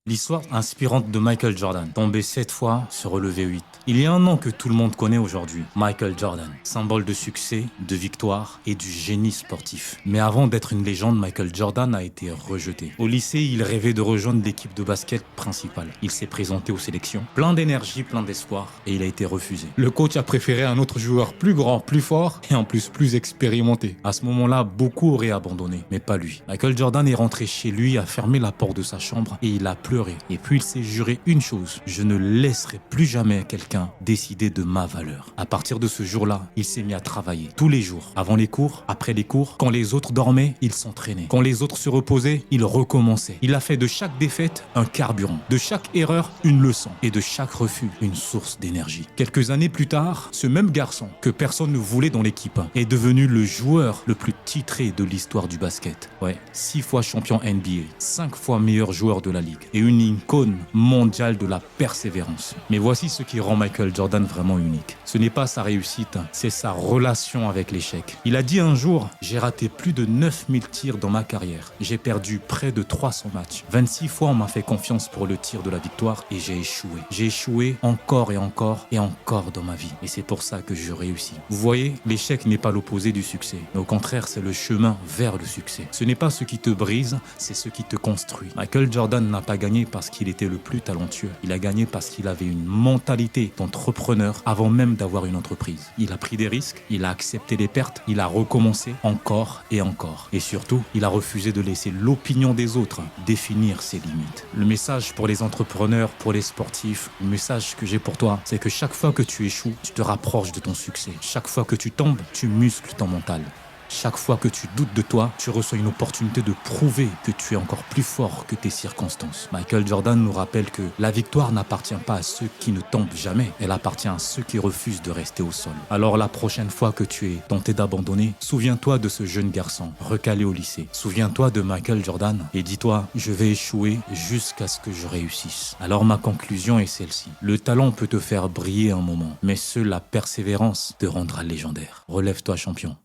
L'histoire inspirante de Michael Jordan, tombé 7 fois, se relever 8. Il y a un nom que tout le monde connaît aujourd'hui, Michael Jordan, symbole de succès, de victoire et du génie sportif. Mais avant d'être une légende, Michael Jordan a été rejeté. Au lycée, il rêvait de rejoindre l'équipe de basket principale. Il s'est présenté aux sélections, plein d'énergie, plein d'espoir, et il a été refusé. Le coach a préféré un autre joueur plus grand, plus fort et en plus expérimenté. À ce moment-là, beaucoup auraient abandonné, mais pas lui. Michael Jordan est rentré chez lui, a fermé la porte de sa chambre et il a pleuré. Et puis il s'est juré une chose, je ne laisserai plus jamais quelqu'un décider de ma valeur. À partir de ce jour-là, il s'est mis à travailler tous les jours, avant les cours, après les cours, quand les autres dormaient, il s'entraînait. Quand les autres se reposaient, il recommençait. Il a fait de chaque défaite un carburant, de chaque erreur une leçon et de chaque refus une source d'énergie. Quelques années plus tard, ce même garçon que personne ne voulait dans l'équipe est devenu le joueur le plus titré de l'histoire du basket. Ouais, 6 fois champion NBA, 5 fois meilleur joueur de la ligue et une icône mondiale de la persévérance. Mais voici ce qui rend Michael Jordan vraiment unique. Ce n'est pas sa réussite, c'est sa relation avec l'échec. Il a dit un jour, j'ai raté plus de 9000 tirs dans ma carrière. J'ai perdu près de 300 matchs. 26 fois on m'a fait confiance pour le tir de la victoire et j'ai échoué. J'ai échoué encore et encore et encore dans ma vie. Et c'est pour ça que je réussis. Vous voyez, l'échec n'est pas l'opposé du succès. Mais au contraire, c'est le chemin vers le succès. Ce n'est pas ce qui te brise, c'est ce qui te construit. Michael Jordan n'a pas gagné parce qu'il était le plus talentueux. Il a gagné parce qu'il avait une mentalité d'entrepreneur avant même d'avoir une entreprise. Il a pris des risques, il a accepté les pertes, il a recommencé encore et encore. Et surtout, il a refusé de laisser l'opinion des autres définir ses limites. Le message pour les entrepreneurs, pour les sportifs, le message que j'ai pour toi, c'est que chaque fois que tu échoues, tu te rapproches de ton succès. Chaque fois que tu tombes, tu muscles ton mental. Chaque fois que tu doutes de toi, tu reçois une opportunité de prouver que tu es encore plus fort que tes circonstances. Michael Jordan nous rappelle que la victoire n'appartient pas à ceux qui ne tombent jamais, elle appartient à ceux qui refusent de rester au sol. Alors la prochaine fois que tu es tenté d'abandonner, souviens-toi de ce jeune garçon recalé au lycée. Souviens-toi de Michael Jordan et dis-toi, je vais échouer jusqu'à ce que je réussisse. Alors ma conclusion est celle-ci. Le talent peut te faire briller un moment, mais seule la persévérance te rendra légendaire. Relève-toi champion.